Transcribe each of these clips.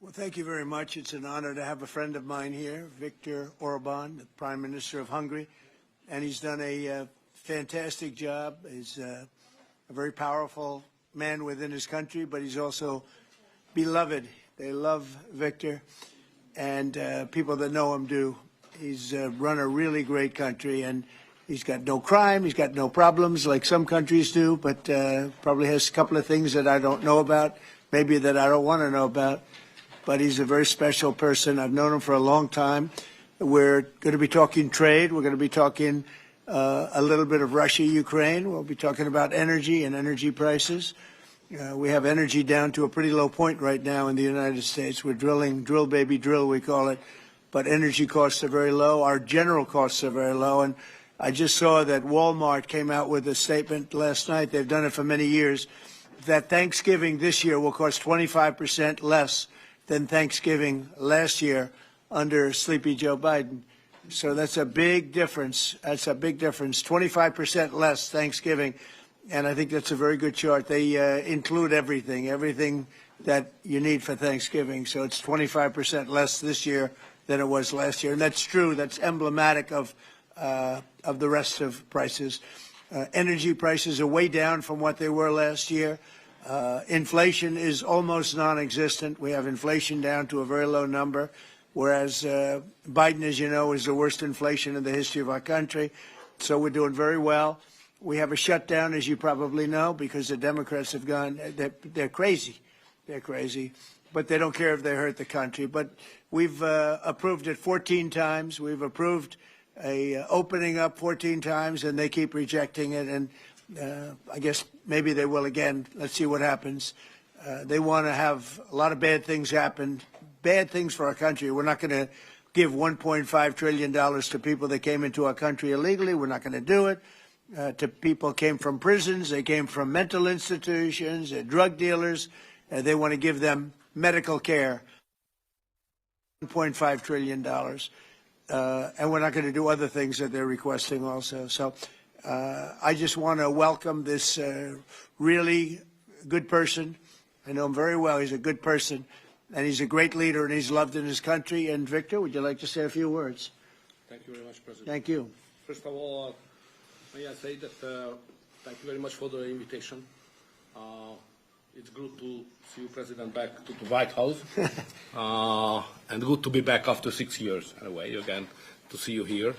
Well, thank you very much. It's an honor to have a friend of mine here, Viktor Orbán, the Prime Minister of Hungary, and he's done a fantastic job. He's a very powerful man within his country, but he's also beloved. They love Viktor, and people that know him do. He's run a really great country, and he's got no crime, he's got no problems like some countries do, but probably has a couple of things that I don't know about, maybe that I don't want to know about. But he's a very special person. I've known him for a long time. We're going to be talking trade. We're going to be talking a little bit of Russia, Ukraine. We'll be talking about energy and energy prices. We have energy down to a pretty low point right now in the United States. We're drilling, drill baby drill, we call it. But energy costs are very low. Our general costs are very low. And I just saw that Walmart came out with a statement last night. They've done it for many years, that Thanksgiving this year will cost 25% less than Thanksgiving last year under Sleepy Joe Biden. So that's a big difference. That's a big difference. 25% less Thanksgiving. And I think that's a very good chart. They include everything that you need for Thanksgiving. So it's 25% less this year than it was last year. And that's true. That's emblematic of the rest of prices. Energy prices are way down from what they were last year. Inflation is almost non-existent. We have inflation down to a very low number, whereas Biden, as you know, is the worst inflation in the history of our country. So we're doing very well. We have a shutdown, as you probably know, because the Democrats have gone, they're crazy. They're crazy. But they don't care if they hurt the country. But we've approved it 14 times. We've approved a opening up 14 times, and they keep rejecting it. And I guess maybe they will again. Let's see what happens. They want to have a lot of bad things happen, bad things for our country. We're not going to give $1.5 trillion to people that came into our country illegally. We're not going to do it. To people who came from prisons, they came from mental institutions, drug dealers. They want to give them medical care. $1.5 trillion. And we're not going to do other things that they're requesting also. So I just want to welcome this really good person. I know him very well. He's a good person, and he's a great leader, and he's loved in his country. And Viktor, would you like to say a few words? Thank you very much, President. Thank you. First of all, may I say that thank you very much for the invitation. It's good to see you, President, back to the White House, and good to be back after 6 years, anyway, again, to see you here,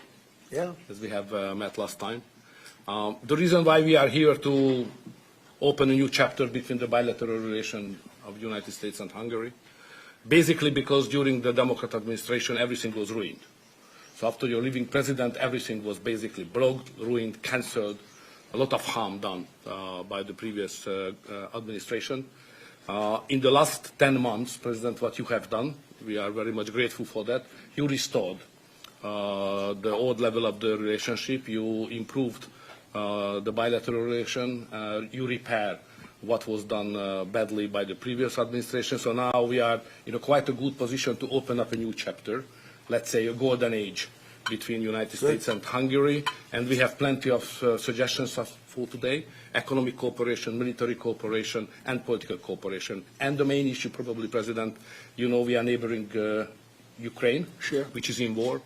as we have met last time. The reason why we are here to open a new chapter between the bilateral relation of the United States and Hungary, basically because during the Democrat administration everything was ruined. So after your leaving president, everything was basically blocked, ruined, cancelled, a lot of harm done by the previous administration. In the last 10 months, President, what you have done, we are very much grateful for that, you restored the old level of the relationship, you improved the bilateral relation, you repair what was done badly by the previous administration. So now we are in quite a good position to open up a new chapter, let's say a golden age between the United States and Hungary. And we have plenty of suggestions for today: economic cooperation, military cooperation, and political cooperation. And the main issue, probably, President, you know we are neighboring Ukraine, which is in war.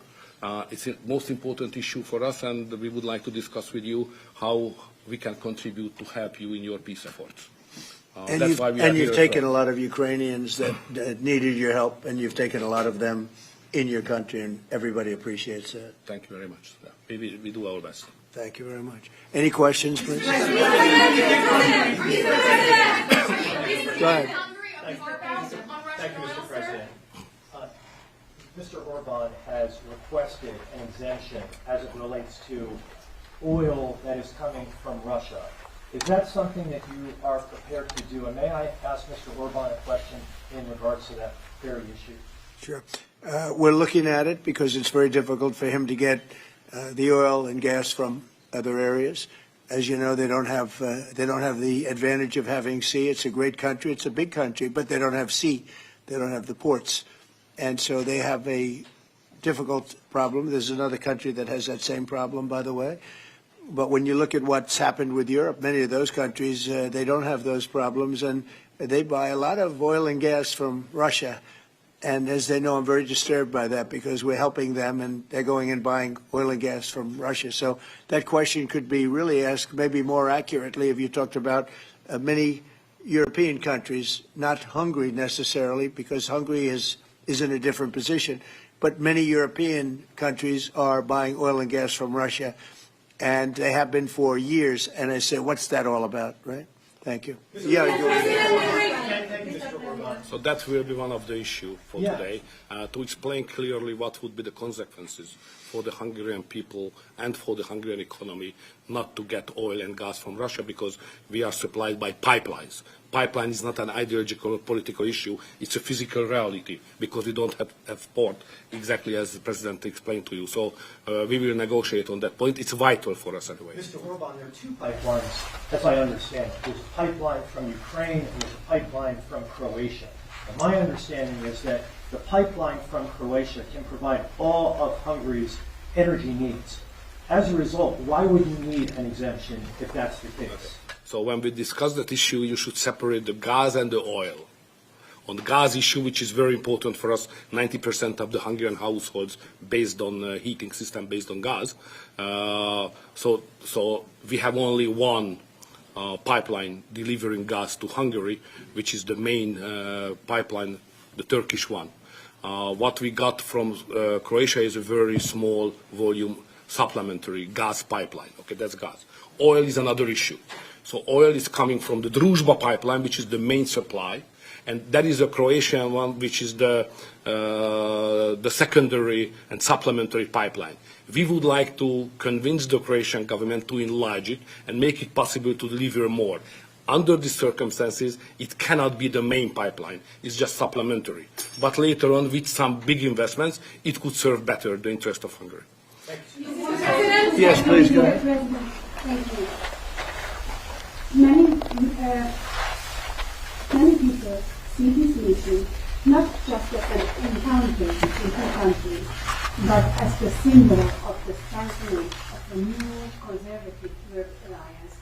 It's the most important issue for us, and we would like to discuss with you how we can contribute to help you in your peace efforts. And you've taken a lot of Ukrainians that needed your help, and you've taken a lot of them in your country, and everybody appreciates that. Thank you very much. We do our best. Thank you very much. Any questions, please? Go ahead. Thank you, Mr. President. Mr. Orbán has requested an exemption as it relates to oil that is coming from Russia. Is that something that you are prepared to do? And may I ask Mr. Orbán a question in regards to that very issue? Sure. We're looking at it because it's very difficult for him to get the oil and gas from other areas. As you know, they don't have the advantage of having sea. It's a great country. It's a big country, but they don't have sea. They don't have the ports. And so they have a difficult problem. There's another country that has that same problem, by the way. But when you look at what's happened with Europe, many of those countries, they don't have those problems, and they buy a lot of oil and gas from Russia. And as they know, I'm very disturbed by that because we're helping them and they're going and buying oil and gas from Russia. So that question could be really asked maybe more accurately if you talked about many European countries, not Hungary necessarily, because Hungary is in a different position. But many European countries are buying oil and gas from Russia, and they have been for years. And I say, what's that all about, right? Thank you. Yeah. So that will be one of the issues for today, to explain clearly what would be the consequences for the Hungarian people and for the Hungarian economy not to get oil and gas from Russia because we are supplied by pipelines. Pipeline is not an ideological or political issue, it's a physical reality because we don't have port, exactly as the President explained to you. So we will negotiate on that point. It's vital for us anyway. Mr. Orbán, there are two pipelines, as I understand it. There's a pipeline from Ukraine and there's a pipeline from Croatia. And my understanding is that the pipeline from Croatia can provide all of Hungary's energy needs. As a result, why would you need an exemption if that's the case? So when we discuss that issue, you should separate the gas and the oil. On the gas issue, which is very important for us, 90% of the Hungarian households based on heating system based on gas. So we have only one pipeline delivering gas to Hungary, which is the main pipeline, the Turkish one. What we got from Croatia is a very small volume supplementary gas pipeline. Okay, that's gas. Oil is another issue. So oil is coming from the Druzhba pipeline, which is the main supply, and that is a Croatian one, which is the secondary and supplementary pipeline. We would like to convince the Croatian government to enlarge it and make it possible to deliver more. Under these circumstances, it cannot be the main pipeline. It's just supplementary. But later on, with some big investments, it could serve better the interest of Hungary. Yes, please go ahead. Thank you. Many people see this mission not just as an encounter between two countries, but as the symbol of the strengthening of the new conservative Europe alliance.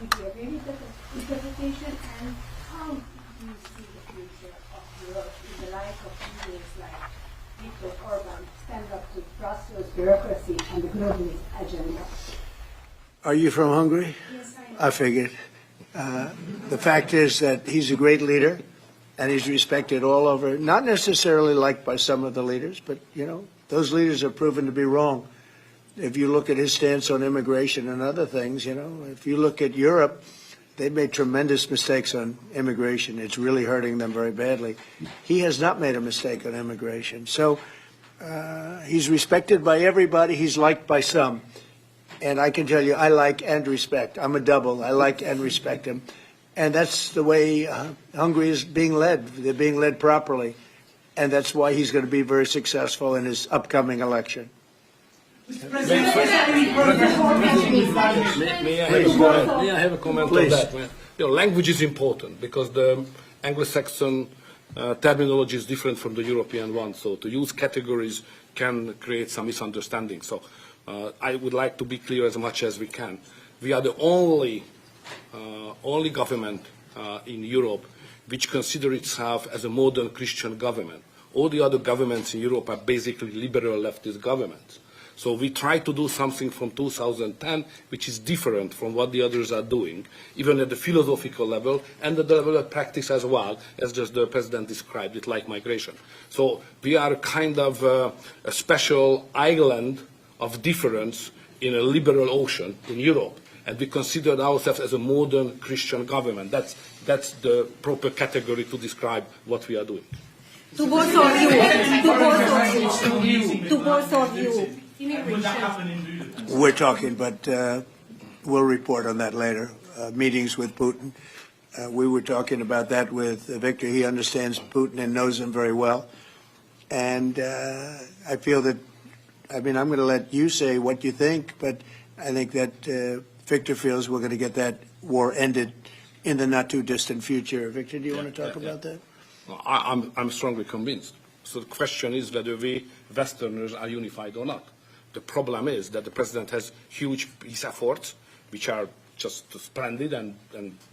Would you agree with that interpretation? And how do you see the future of Europe in the light of leaders like Viktor Orbán stand up to Brussels bureaucracy and the globalist agenda? Are you from Hungary? Yes, I figured. The fact is that he's a great leader, and he's respected all over, not necessarily liked by some of the leaders, but, you know, those leaders have proven to be wrong. If you look at his stance on immigration and other things, you know, if you look at Europe, they've made tremendous mistakes on immigration. It's really hurting them very badly. He has not made a mistake on immigration. So he's respected by everybody. He's liked by some. And I can tell you, I like and respect. I'm a double. I like and respect him. And that's the way Hungary is being led. They're being led properly. And that's why he's going to be very successful in his upcoming election. May I have a comment Please. on that? You know, language is important because the Anglo-Saxon terminology is different from the European one. So to use categories can create some misunderstanding. So I would like to be clear as much as we can. We are the only government in Europe which consider itself as a modern Christian government. All the other governments in Europe are basically liberal leftist governments. So we try to do something from 2010 which is different from what the others are doing, even at the philosophical level and at the level of practice as well, as just the President described it, like migration. So we are kind of a special island of difference in a liberal ocean in Europe, and we consider ourselves as a modern Christian government. That's the proper category to describe what we are doing. To both of you. We're talking, but we'll report on that later. Meetings with Putin. We were talking about that with Viktor. He understands Putin and knows him very well. And I feel that, I mean, I'm going to let you say what you think, but I think that Viktor feels we're going to get that war ended in the not too distant future. Viktor, do you want to talk about that? I'm strongly convinced. So the question is whether we Westerners are unified or not. The problem is that the President has huge peace efforts, which are just splendid and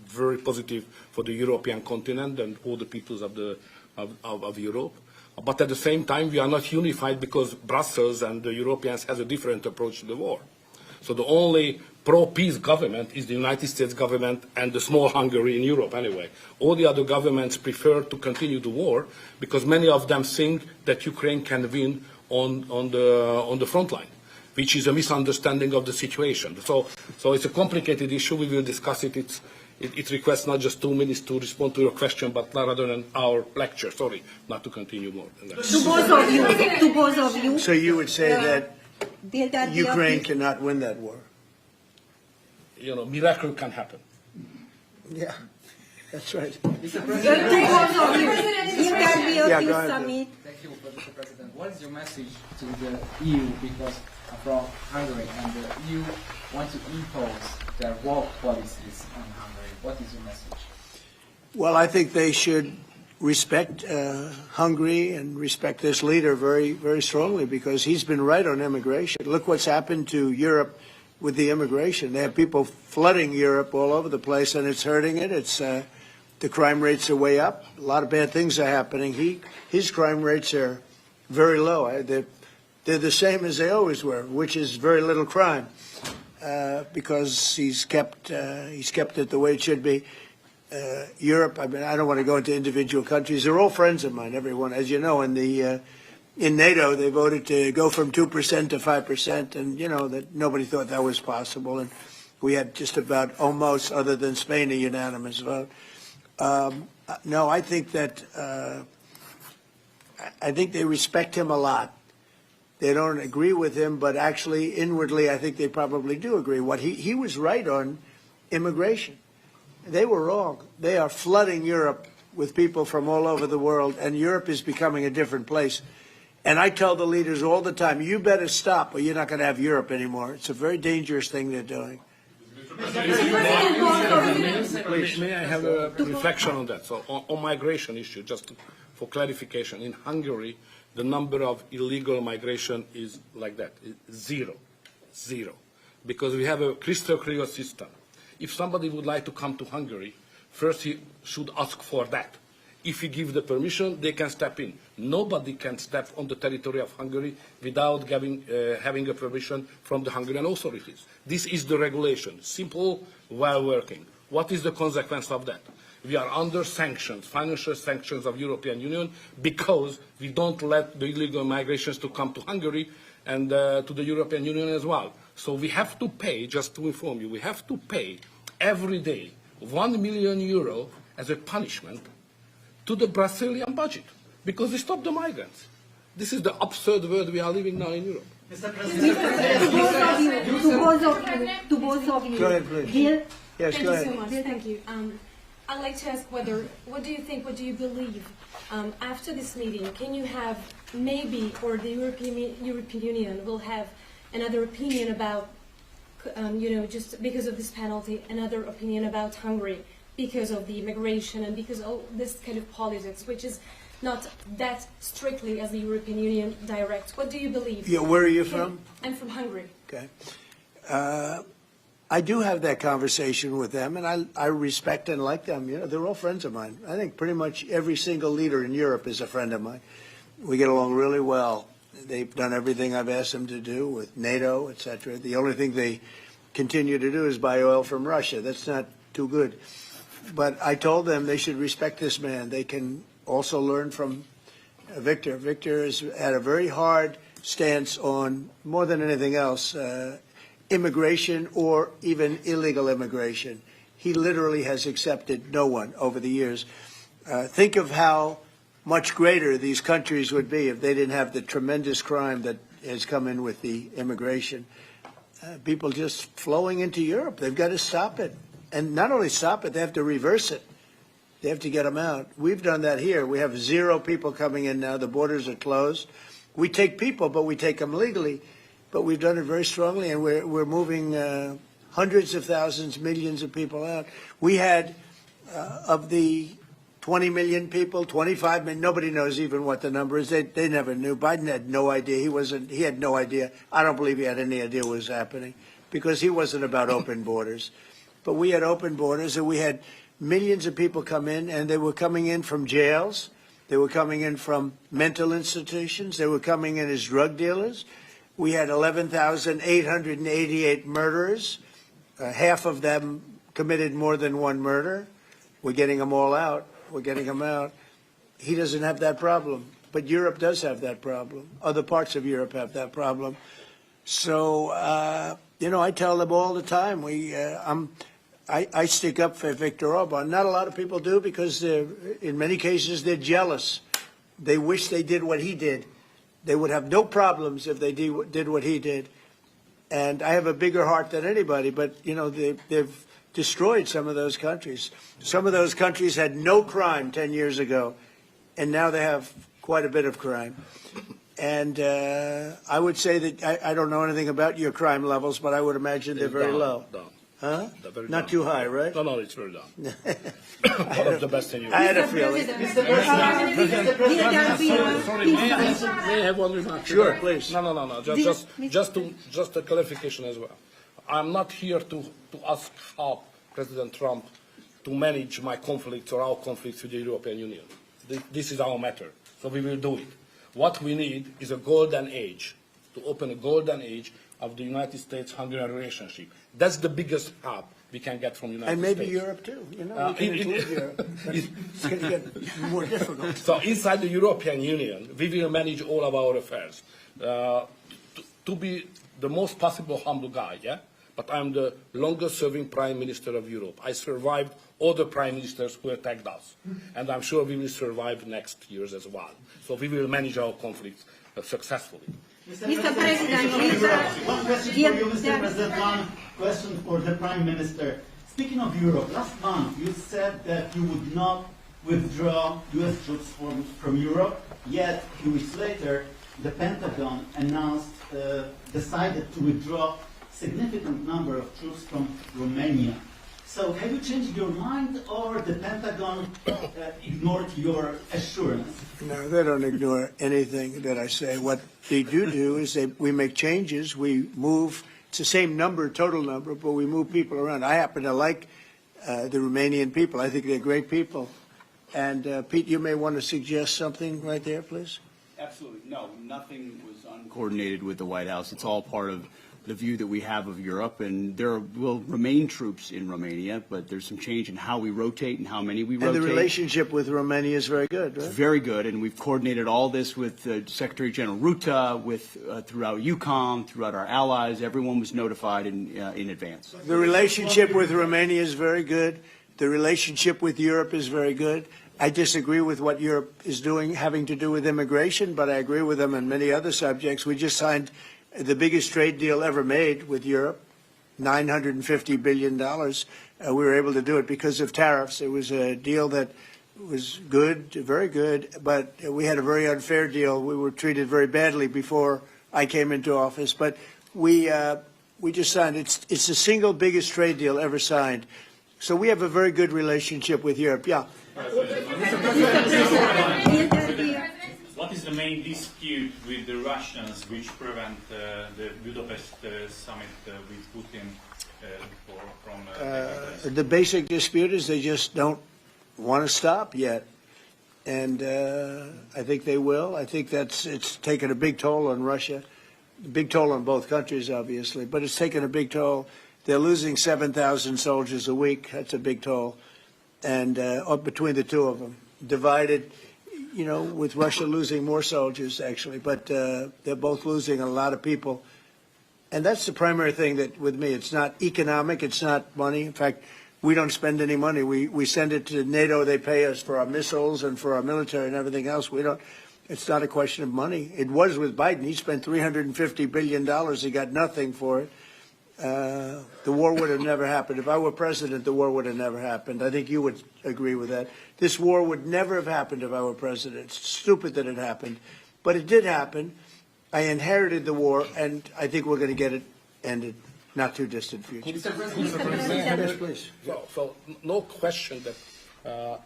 very positive for the European continent and all the peoples of Europe. But at the same time, we are not unified because Brussels and the Europeans has a different approach to the war. So the only pro-peace government is the United States government and the small Hungary in Europe anyway. All the other governments prefer to continue the war because many of them think that Ukraine can win on the front line, which is a misunderstanding of the situation. So it's a complicated issue. We will discuss it. It requests not just 2 minutes to respond to your question, but rather than our lecture. Sorry, not to continue more than that. To both of you. So you would say that Ukraine cannot win that war? You know, miracle can happen. Yeah, that's right. To both of you. Yeah, go ahead. Summit. Thank you, Mr. President. What is your message to the EU, because from Hungary, and the EU want to impose their war policies on Hungary? What is your message? Well, I think they should respect Hungary and respect this leader very, very strongly because he's been right on immigration. Look what's happened to Europe with the immigration. They have people flooding Europe all over the place, and it's hurting it. It's the crime rates are way up. A lot of bad things are happening. His crime rates are very low. They're the same as they always were, which is very little crime because he's kept it the way it should be. Europe, I mean, I don't want to go into individual countries. They're all friends of mine, everyone. As you know, in NATO, they voted to go from 2% to 5%, and you know that nobody thought that was possible. And we had just about almost, other than Spain, a unanimous vote. No, I think that I think they respect him a lot. They don't agree with him, but actually, inwardly, I think they probably do agree. He was right on immigration. They were wrong. They are flooding Europe with people from all over the world, and Europe is becoming a different place. And I tell the leaders all the time, you better stop or you're not going to have Europe anymore. It's a very dangerous thing they're doing. May I have a reflection on that? So on migration issue, just for clarification, in Hungary, the number of illegal migration is like that, zero, because we have a crystal clear system. If somebody would like to come to Hungary, first he should ask for that. If we give the permission, they can step in. Nobody can step on the territory of Hungary without having a permission from the Hungarian authorities. This is the regulation, simple, well working. What is the consequence of that? We are under sanctions, financial sanctions of European Union, because we don't let the illegal migrations to come to Hungary and to the European Union as well. So we have to pay, just to inform you, we have to pay every day €1 million as a punishment to the Brazilian budget, because we stop the migrants. This is the absurd world we are living now in Europe. To both of you. Go ahead, please. Gil? Yes, Thank go you ahead. so much. Thank you. I'd like to ask what do you think, what do you believe after this meeting? Can you have maybe, or the European Union will have another opinion about, just because of this penalty, another opinion about Hungary because of the immigration and because of this kind of politics, which is not that strictly as the European Union directs. What do you believe? Yeah, where are you from? I'm from Hungary. Okay. I do have that conversation with them, and I respect and like them. You know, they're all friends of mine. I think pretty much every single leader in Europe is a friend of mine. We get along really well. They've done everything I've asked them to do with NATO, etc. The only thing they continue to do is buy oil from Russia. That's not too good. But I told them they should respect this man. They can also learn from Viktor. Viktor has had a very hard stance on, more than anything else, immigration or even illegal immigration. He literally has accepted no one over the years. Think of how much greater these countries would be if they didn't have the tremendous crime that has come in with the immigration. People just flowing into Europe. They've got to stop it. And not only stop it, they have to reverse it. They have to get them out. We've done that here. We have 0 people coming in now. The borders are closed. We take people, but we take them legally. But we've done it very strongly, and we're moving hundreds of thousands, millions of people out. We had, of the 20 million people, 25 million, nobody knows even what the number is. They never knew. Biden had no idea. He had no idea. I don't believe he had any idea what was happening, because he wasn't about open borders. But we had open borders, and we had millions of people come in, and they were coming in from jails. They were coming in from mental institutions. They were coming in as drug dealers. We had 11,888 murderers. Half of them committed more than one murder. We're getting them all out. We're getting them out. He doesn't have that problem. But Europe does have that problem. Other parts of Europe have that problem. So, you know, I tell them all the time, I stick up for Viktor Orbán. Not a lot of people do because in many cases they're jealous. They wish they did what he did. They would have no problems if they did what he did. And I have a bigger heart than anybody, but, you know, they've destroyed some of those countries. Some of those countries had no crime 10 years ago, and now they have quite a bit of crime. And I would say that I don't know anything about your crime levels, but I would imagine they're very low. Down. Huh? Very Not down. too high, right? No, it's very down. One of the best in Europe. I had a feeling. Sorry, may I have one remark? Sure, please. No. Just a clarification as well. I'm not here to ask how President Trump to manage my conflicts or our conflicts with the European Union. This is our matter, so we will do it. What we need is a golden age, to open a golden age of the United States-Hungary relationship. That's the biggest help we can get from the United States. And maybe Europe too. You know, we can include Europe. But it's going to get more difficult. So inside the European Union, we will manage all of our affairs. To be the most possible humble guy, yeah? But I'm the longest-serving Prime Minister of Europe. I survived all the Prime Ministers who attacked us. And I'm sure we will survive next years as well. So we will manage our conflicts successfully. Mr. President, one question for you, Mr. President. One question for the Prime Minister. Speaking of Europe, last month you said that you would not withdraw U.S. troops from Europe, yet 2 weeks later the Pentagon announced, decided to withdraw significant number of troops from Romania. So have you changed your mind, or the Pentagon ignored your assurance? No, they don't ignore anything that I say. What they do is we make changes. We move. It's the same number, total number, but we move people around. I happen to like the Romanian people. I think they're great people. And Pete, you may want to suggest something right there, please. Absolutely. No, nothing was uncoordinated with the White House. It's all part of the view that we have of Europe, and there will remain troops in Romania, but there's some change in how we rotate and how many we rotate. And the relationship with Romania is very good, right? It's very good, and we've coordinated all this with Secretary General Ruta, throughout EUCOM, throughout our allies. Everyone was notified in advance. The relationship with Romania is very good. The relationship with Europe is very good. I disagree with what Europe is doing having to do with immigration, but I agree with them on many other subjects. We just signed the biggest trade deal ever made with Europe, $950 billion. We were able to do it because of tariffs. It was a deal that was good, very good, but we had a very unfair deal. We were treated very badly before I came into office. But we just signed. It's the single biggest trade deal ever signed. So we have a very good relationship with Europe. Yeah. What is the main dispute with the Russians which prevent the Budapest summit with Putin from... The basic dispute is they just don't want to stop yet. And I think they will. I think it's taken a big toll on Russia, a big toll on both countries, obviously, but it's taken a big toll. They're losing 7,000 soldiers a week. That's a big toll. And between the two of them, divided, you know, with Russia losing more soldiers, actually, but they're both losing a lot of people. And that's the primary thing that, with me, it's not economic, it's not money. In fact, we don't spend any money. We send it to NATO. They pay us for our missiles and for our military and everything else. We don't. It's not a question of money. It was with Biden. He spent $350 billion. He got nothing for it. The war would have never happened. If I were president, the war would have never happened. I think you would agree with that. This war would never have happened if I were president. It's stupid that it happened. But it did happen. I inherited the war, and I think we're going to get it ended. Not too distant future. Yes, please. So no question that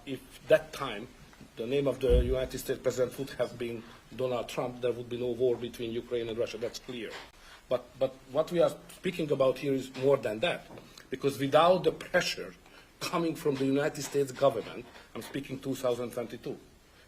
if that time the name of the United States president would have been Donald Trump, there would be no war between Ukraine and Russia. That's clear. But what we are speaking about here is more than that, because without the pressure coming from the United States government, I'm speaking 2022,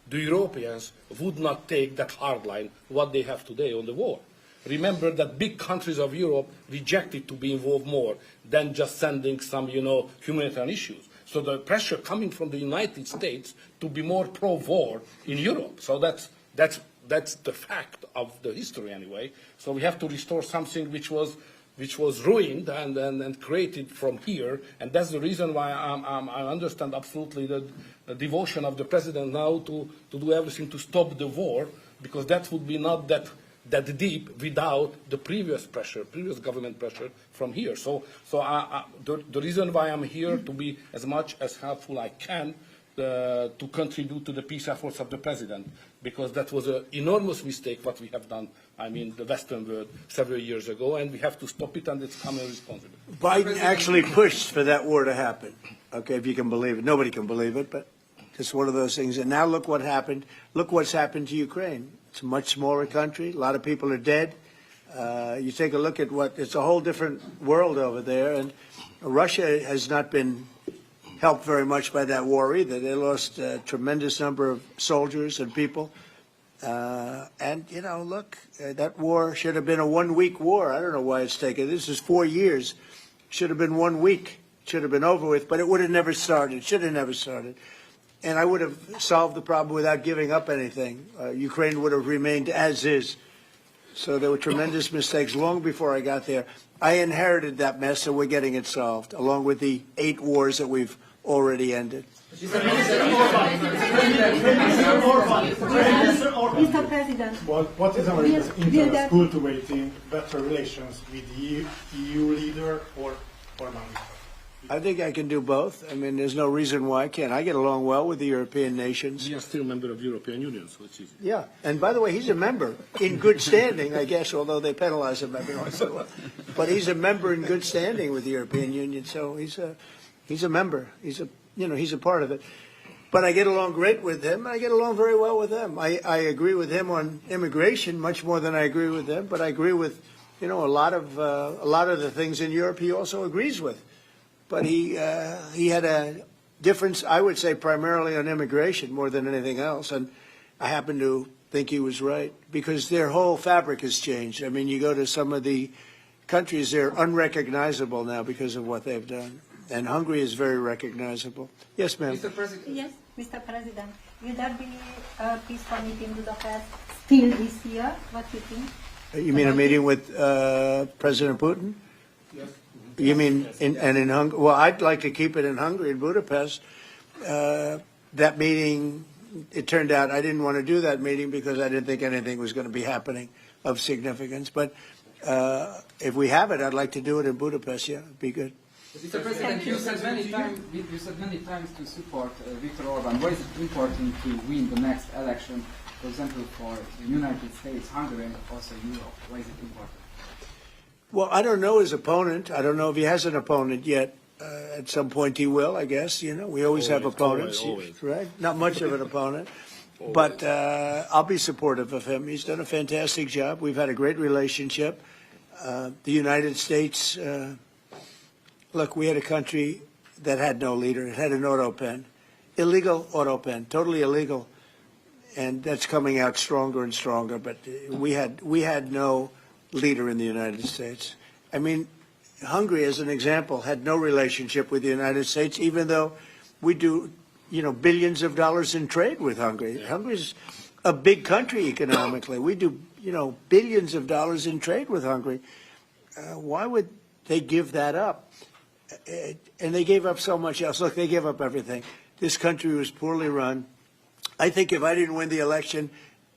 the Europeans would not take that hard line, what they have today on the war. Remember that big countries of Europe rejected to be involved more than just sending some, humanitarian issues. So the pressure coming from the United States to be more pro-war in Europe. So that's the fact of the history anyway. So we have to restore something which was ruined and created from here, and that's the reason why I understand absolutely the devotion of the president now to do everything to stop the war, because that would be not that deep without the previous government pressure from here. So the reason why I'm here to be as much as helpful I can to contribute to the peace efforts of the president, because that was an enormous mistake what we have done, the Western world, several years ago, and we have to stop it, and it's common responsibility. Biden actually pushed for that war to happen. Okay, if you can believe it. Nobody can believe it, but it's one of those things. And now look what happened. Look what's happened to Ukraine. It's a much smaller country. A lot of people are dead. You take a look at it's a whole different world over there, and Russia has not been helped very much by that war either. They lost a tremendous number of soldiers and people. And, look, that war should have been a one-week war. I don't know why it's taken. This is 4 years. Should have been 1 week. Should have been over with, but it would have never started. Should have never started. And I would have solved the problem without giving up anything. Ukraine would have remained as is. So there were tremendous mistakes long before I got there. I inherited that mess, so we're getting it solved, along with the 8 wars that we've already ended. Mr. President, What is America's interest cultivating better relations with the EU leader or Orbán? I think I can do both. I mean, there's no reason why I can't. I get along well with the European nations. We are still a member of the European Union, so it's easy. Yeah, and by the way, he's a member in good standing, I guess, although they penalize him every once in a while. But he's a member in good standing with the European Union, so he's a member. He's a part of it. But I get along great with him. I get along very well with them. I agree with him on immigration much more than I agree with them. But I agree with, a lot of the things in Europe he also agrees with. But he had a difference, I would say, primarily on immigration more than anything else. And I happen to think he was right, because their whole fabric has changed. I mean, you go to some of the countries, they're unrecognizable now because of what they've done. And Hungary is very recognizable. Yes, ma'am. Mr. President. yes, Mr. President, will there be a peaceful meeting in Budapest still this year? What do you think? You mean a meeting with President Putin? Yes. You mean in Hungary? Well, I'd like to keep it in Hungary, in Budapest. That meeting, it turned out I didn't want to do that meeting because I didn't think anything was going to be happening of significance. But if we have it, I'd like to do it in Budapest. Yeah, it'd be good. Mr. President, you said many times to support Viktor Orbán. Why is it important to win the next election, for example, for the United States, Hungary, and also Europe? Why is it important? Well, I don't know his opponent. I don't know if he has an opponent yet. At some point he will, I guess. We always have opponents, always. Right? Not much of an opponent. But I'll be supportive of him. He's done a fantastic job. We've had a great relationship. The United States, look, we had a country that had no leader. It had an auto pen, illegal auto pen, totally illegal. And that's coming out stronger and stronger. But we had no leader in the United States. I mean, Hungary, as an example, had no relationship with the United States, even though we do, billions of dollars in trade with Hungary. Yeah. Hungary's a big country economically. We do, billions of dollars in trade with Hungary. Why would they give that up? And they gave up so much else. Look, they gave up everything. This country was poorly run. I think if I didn't win the election,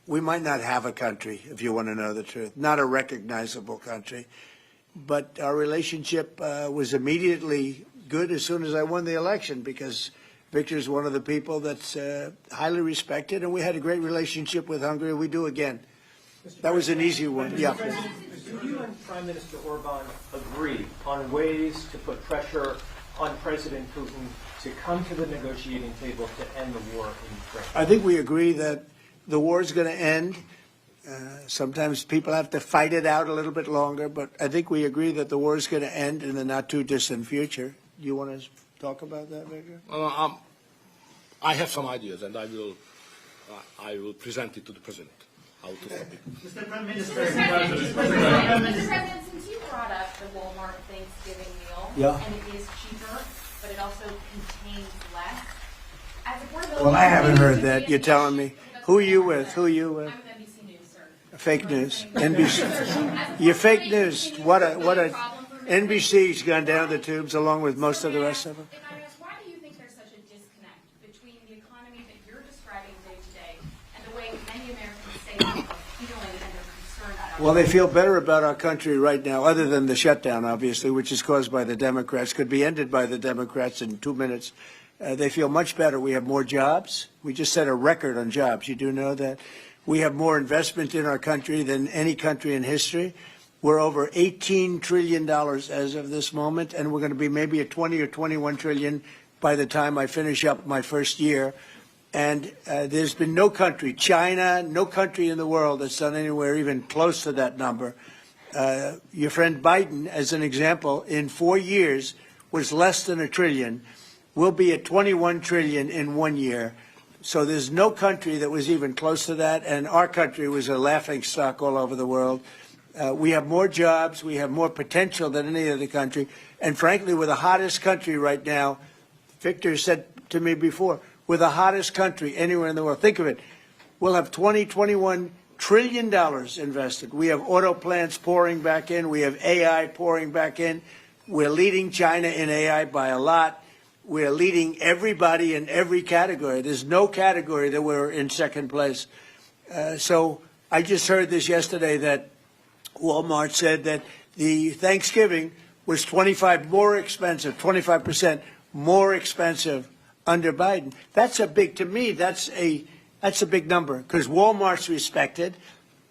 we might not have a country, if you want to know the truth, not a recognizable country. But our relationship was immediately good as soon as I won the election, because Viktor's one of the people that's highly respected, and we had a great relationship with Hungary. We do again. That was an easy one. Yeah. Do you and Prime Minister Orbán agree on ways to put pressure on President Putin to come to the negotiating table to end the war in Ukraine? I think we agree that the war is going to end. Sometimes people have to fight it out a little bit longer, but I think we agree that the war is going to end in the not-too-distant future. Do you want to talk about that, Viktor? I have some ideas, and I will I will present it to the President. How to stop it. Mr. Prime Minister, Mr. President, since you brought up the Walmart Thanksgiving meal, Yeah. and it is cheaper, but it also contains less. As affordability, Well, I haven't heard that. You're telling me. Who are you with? Who are you with? I'm with NBC News, sir. Fake news. NBC. You're fake news. What a NBC's gone down the tubes along with most of the rest of them. If I ask, why do you think there's such a disconnect between the economy that you're describing day to day and the way many Americans say they're feeling and they're concerned about? Well, they feel better about our country right now, other than the shutdown, obviously, which is caused by the Democrats, could be ended by the Democrats in 2 minutes. They feel much better. We have more jobs. We just set a record on jobs. You do know that. We have more investment in our country than any country in history. We're over $18 trillion as of this moment, and we're going to be maybe at 20 or 21 trillion by the time I finish up my first year. And there's been no country, China, no country in the world that's done anywhere even close to that number. Your friend Biden, as an example, in 4 years was less than $1 trillion. We'll be at 21 trillion in 1 year. So there's no country that was even close to that, and our country was a laughing stock all over the world. We have more jobs, we have more potential than any other country, and frankly, we're the hottest country right now. Victor said to me before, we're the hottest country anywhere in the world. Think of it. We'll have $21 trillion invested. We have auto plants pouring back in. We have AI pouring back in. We're leading China in AI by a lot. We're leading everybody in every category. There's no category that we're in second place. So I just heard this yesterday that Walmart said that the Thanksgiving was 25% more expensive under Biden. That's a big, to me, that's a big number, because Walmart's respected.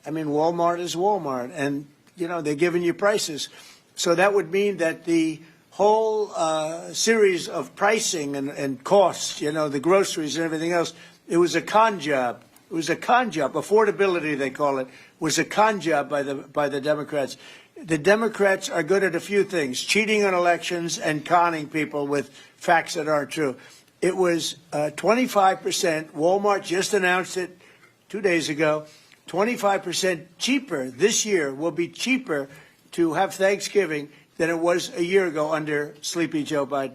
I mean, Walmart is Walmart, and, you know, they're giving you prices. So that would mean that the whole series of pricing and costs, you know, the groceries and everything else, it was a con job. It was a con job. Affordability, they call it, was a con job by the Democrats. The Democrats are good at a few things: cheating on elections and conning people with facts that aren't true. It was 25%. Walmart just announced it 2 days ago. 25% cheaper this year will be cheaper to have Thanksgiving than it was a year ago under Sleepy Joe Biden.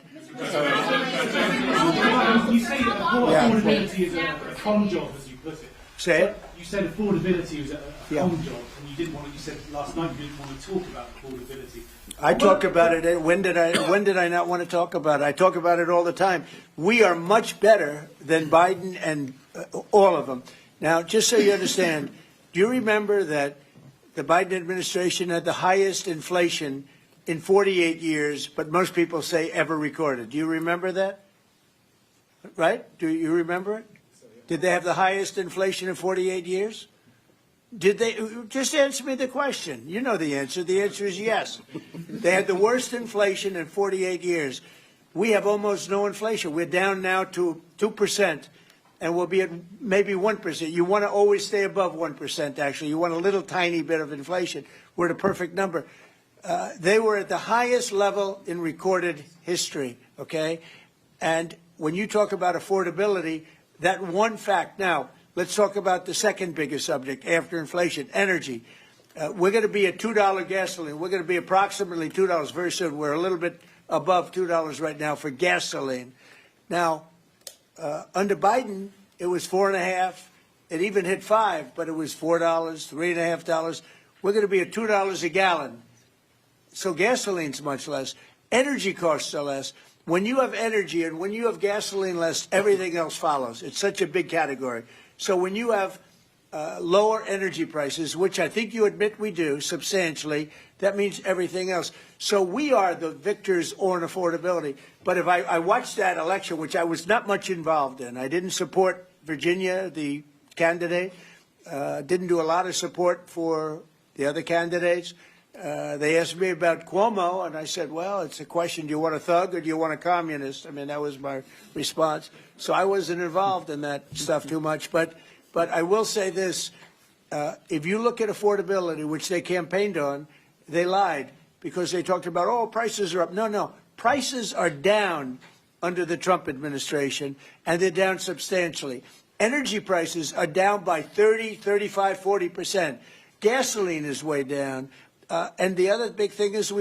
You say affordability is a con job, as you put it. Say it. You said affordability was a con job, and you didn't want to. You said last night you didn't want to talk about affordability. I talk about it. When did I not want to talk about it? I talk about it all the time. We are much better than Biden and all of them. Now, just so you understand, do you remember that the Biden administration had the highest inflation in 48 years, but most people say ever recorded? Do you remember that? Right? Do you remember it? Did they have the highest inflation in 48 years? Did they? Just answer me the question. You know the answer. The answer is yes. They had the worst inflation in 48 years. We have almost no inflation. We're down now to 2%, and we'll be at maybe 1%. You want to always stay above 1%, actually. You want a little tiny bit of inflation. We're at a perfect number. They were at the highest level in recorded history, okay? And when you talk about affordability, that one fact. Now, let's talk about the second biggest subject after inflation, energy. We're going to be at $2 gasoline. We're going to be approximately $2 very soon. We're a little bit above $2 right now for gasoline. Now, under Biden, it was $4.50. It even hit $5, but it was $4, $3.50. We're going to be at $2 a gallon. So gasoline's much less. Energy costs are less. When you have energy and when you have gasoline less, everything else follows. It's such a big category. So when you have lower energy prices, which I think you admit we do substantially, that means everything else. So we are the victors on affordability. But if I watched that election, which I was not much involved in, I didn't support Virginia, the candidate, didn't do a lot of support for the other candidates. They asked me about Cuomo, and I said, well, it's a question, do you want a thug or do you want a communist? I mean, that was my response. So I wasn't involved in that stuff too much. But I will say this. If you look at affordability, which they campaigned on, they lied because they talked about, oh, prices are up. No. Prices are down under the Trump administration, and they're down substantially. Energy prices are down by 30, 35, 40%. Gasoline is way down. And the other big thing is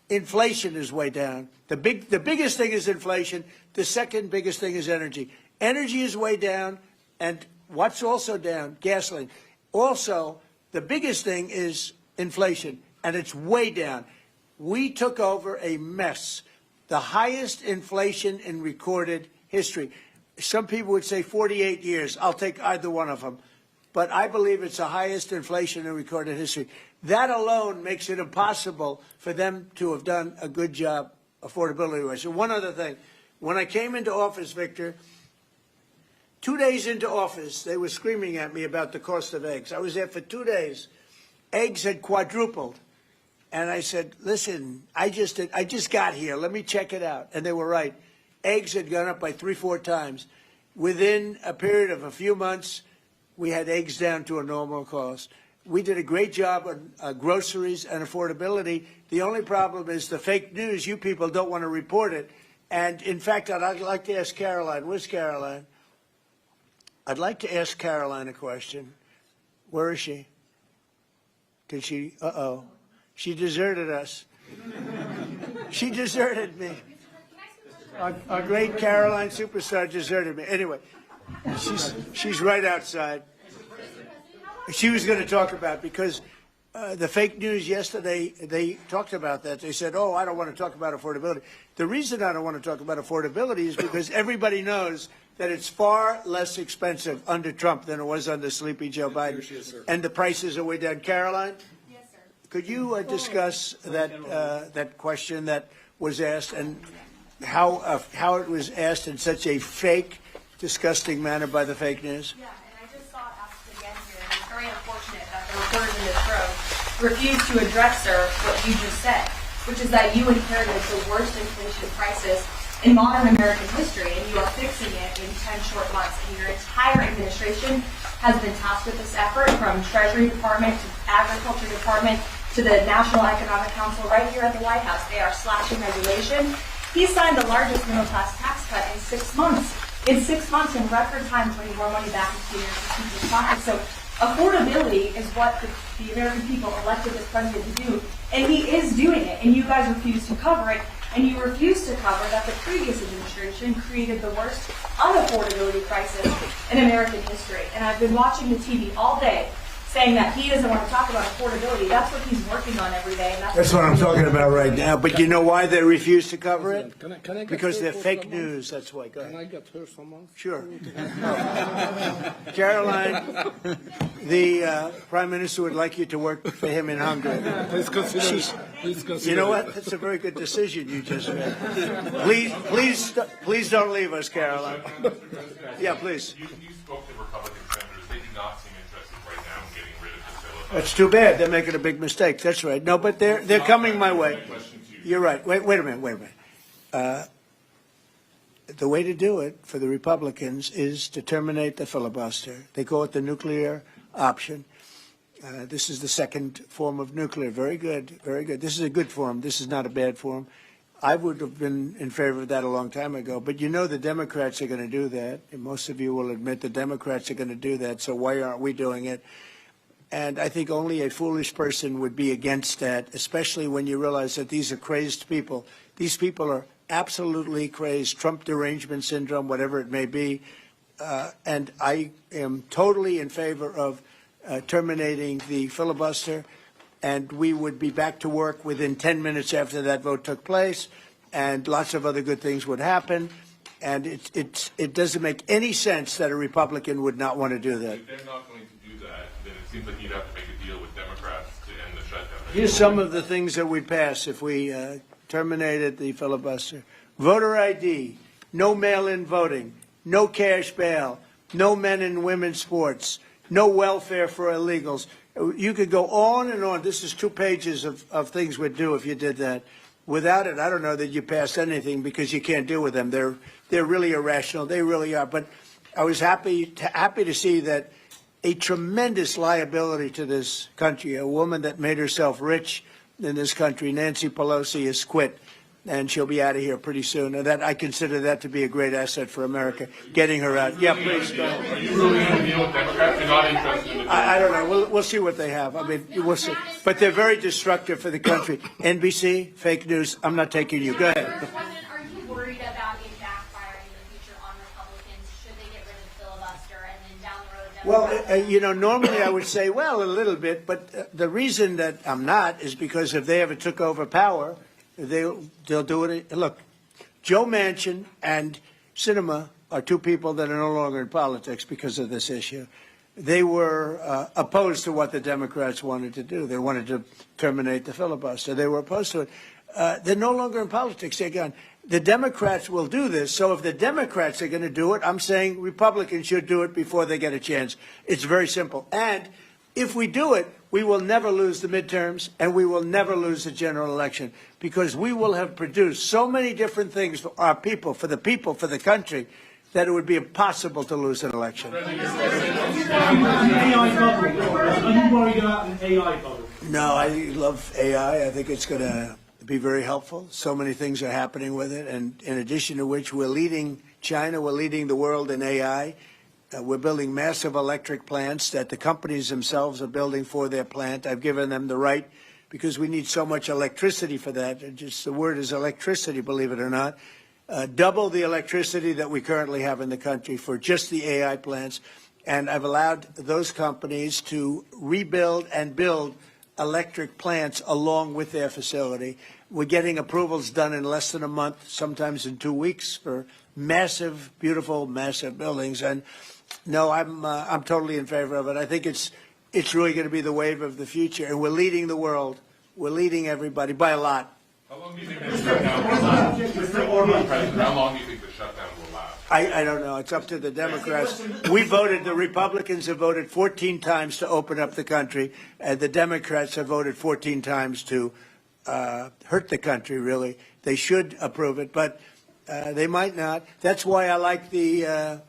inflation is way down. The biggest thing is inflation. The second biggest thing is energy. Energy is way down. And what's also down? Gasoline. Also, the biggest thing is inflation, and it's way down. We took over a mess, the highest inflation in recorded history. Some people would say 48 years. I'll take either one of them. But I believe it's the highest inflation in recorded history. That alone makes it impossible for them to have done a good job affordability-wise. And one other thing. When I came into office, Victor, 2 days into office, they were screaming at me about the cost of eggs. I was there for 2 days. Eggs had quadrupled. And I said, listen, I just got here. Let me check it out. And they were right. Eggs had gone up by 3-4 times. Within a period of a few months, we had eggs down to a normal cost. We did a great job on groceries and affordability. The only problem is the fake news. You people don't want to report it. And, in fact, I'd like to ask Caroline. Where's Caroline? I'd like to ask Caroline a question. Where is she? Did she? Uh-oh. She deserted us. She deserted me. Our great Caroline superstar deserted me. Anyway, she's right outside. She was going to talk about, because the fake news yesterday, they talked about that. They said, oh, I don't want to talk about affordability. The reason I don't want to talk about affordability is because everybody knows that it's far less expensive under Trump than it was under Sleepy Joe Biden. And the prices are way down. Caroline? Yes, sir. Could you discuss that question that was asked, and how it was asked in such a fake, disgusting manner by the fake news? Yeah, and I just saw it asked again here, and it's very unfortunate that the reporters in this room refused to address, sir, what you just said, which is that you inherited the worst inflation crisis in modern American history, and you are fixing it in 10 short months. And your entire administration has been tasked with this effort, from Treasury Department to Agriculture Department to the National Economic Council right here at the White House. They are slashing regulation. He signed the largest middle-class tax cut in 6 months. In 6 months, in record time, putting more money back into people's pockets. So affordability is what the American people elected this president to do, and he is doing it, and you guys refuse to cover it. And you refuse to cover that the previous administration created the worst unaffordability crisis in American history. And I've been watching the TV all day saying that he doesn't want to talk about affordability. That's what he's working on every day. And that's what I'm talking about right now. But you know why they refuse to cover it? Can I because they're fake news. That's why. Go ahead. Can I get her someone? Sure. Caroline, the Prime Minister would like you to work for him in Hungary. Please consider. You know what? That's a very good decision you just made. Please don't leave us, Caroline. Yeah, please. You spoke to Republican senators. They do not seem interested right now in getting rid of the filibuster. That's too bad. They're making a big mistake. That's right. No, but they're coming my way. You're right. Wait a minute. The way to do it for the Republicans is to terminate the filibuster. They call it the nuclear option. This is the second form of nuclear. Very good, very good. This is a good form. This is not a bad form. I would have been in favor of that a long time ago. But you know the Democrats are going to do that. And most of you will admit the Democrats are going to do that. So why aren't we doing it? And I think only a foolish person would be against that, especially when you realize that these are crazed people. These people are absolutely crazed, Trump derangement syndrome, whatever it may be. And I am totally in favor of terminating the filibuster, and we would be back to work within 10 minutes after that vote took place, and lots of other good things would happen. And it doesn't make any sense that a Republican would not want to do that. If they're not going to do that, then it seems like you'd have to make a deal with Democrats to end the shutdown. Here's some of the things that we'd pass if we terminated the filibuster. Voter ID, no mail-in voting, no cash bail, no men and women's sports, no welfare for illegals. You could go on and on. This is 2 pages of things we'd do if you did that. Without it, I don't know that you passed anything, because you can't deal with them. They're really irrational. They really are. But I was happy to see that a tremendous liability to this country, a woman that made herself rich in this country, Nancy Pelosi, has quit. and she'll be out of here pretty soon. And that I consider that to be a great asset for America, getting her out. Yeah, please go. Are you ruling out the Democrats? You're not interested in the I don't know. We'll see what they have. I mean, we'll see. But they're very destructive for the country. NBC, fake news. I'm not taking you. Go ahead. President, are you worried about it backfiring in the future on Republicans? Should they get rid of the filibuster and then down the road? Well, normally I would say, well, a little bit. But the reason that I'm not is because if they ever took over power, they'll do it. Look, Joe Manchin and Sinema are two people that are no longer in politics because of this issue. They were opposed to what the Democrats wanted to do. They wanted to terminate the filibuster. They were opposed to it. They're no longer in politics. They're gone. The Democrats will do this. So if the Democrats are going to do it, I'm saying Republicans should do it before they get a chance. It's very simple. And if we do it, we will never lose the midterms and we will never lose the general election because we will have produced so many different things for our people, for the country, that it would be impossible to lose an election. AI bubble. Are you worried about an AI bubble? No, I love AI. I think it's going to be very helpful. So many things are happening with it. And in addition to which, we're leading China, we're leading the world in AI. We're building massive electric plants that the companies themselves are building for their plant. I've given them the right because we need so much electricity for that. Just the word is electricity, believe it or not. Double the electricity that we currently have in the country for just the AI plants. And I've allowed those companies to rebuild and build electric plants along with their facility. We're getting approvals done in less than a month, sometimes in 2 weeks for massive, beautiful, massive buildings. And no, I'm totally in favor of it. I think it's really going to be the wave of the future. And we're leading the world. We're leading everybody by a lot. How long do you think the shutdown will last? Mr. Orbán, President, how long do you think the shutdown will last? I don't know. It's up to the Democrats. The Republicans have voted 14 times to open up the country, and the Democrats have voted 14 times to hurt the country, really. They should approve it, but they might not. That's why I like the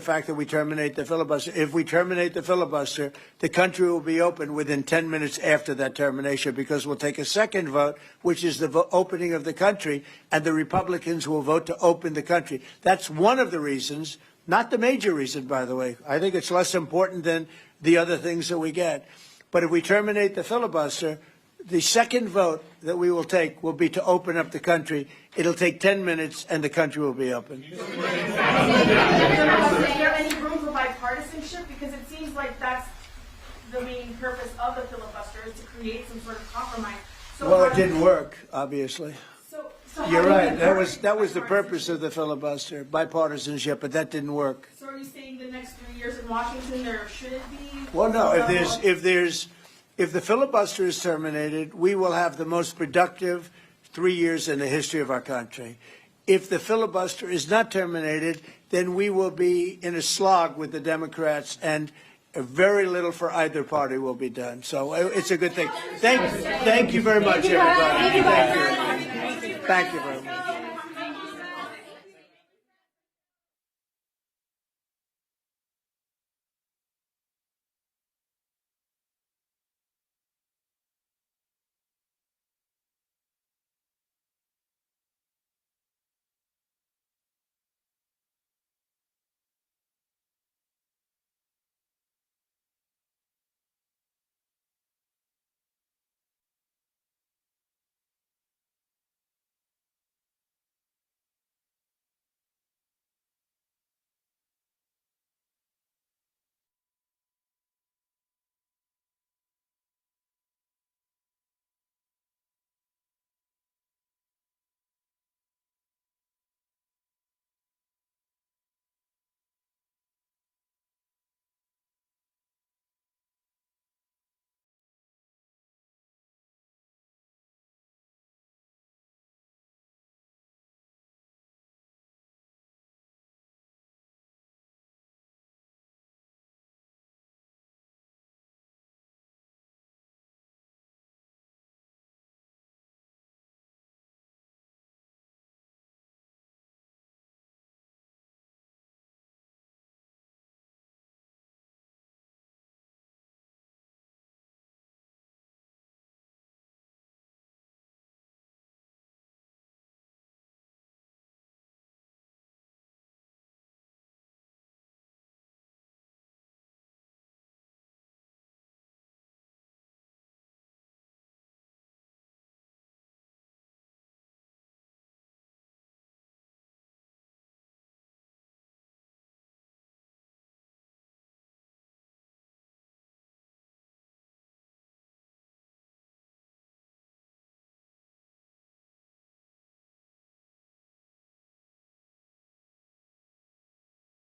fact that we terminate the filibuster. If we terminate the filibuster, the country will be open within 10 minutes after that termination because we'll take a second vote, which is the opening of the country, and the Republicans will vote to open the country. That's one of the reasons, not the major reason, by the way. I think it's less important than the other things that we get. But if we terminate the filibuster, the second vote that we will take will be to open up the country. It'll take 10 minutes, and the country will be open. Is there any room for bipartisanship? Because it seems like that's the main purpose of the filibuster, is to create some sort of compromise. So Well, it didn't work, obviously. So You're right. That was the purpose of the filibuster, bipartisanship, but that didn't work. So are you saying the next 3 years in Washington there shouldn't be? Well, no. If the filibuster is terminated, we will have the most productive 3 years in the history of our country. If the filibuster is not terminated, then we will be in a slog with the Democrats, and very little for either party will be done. So it's a good thing. Thank you very much, everybody. Thank you very much.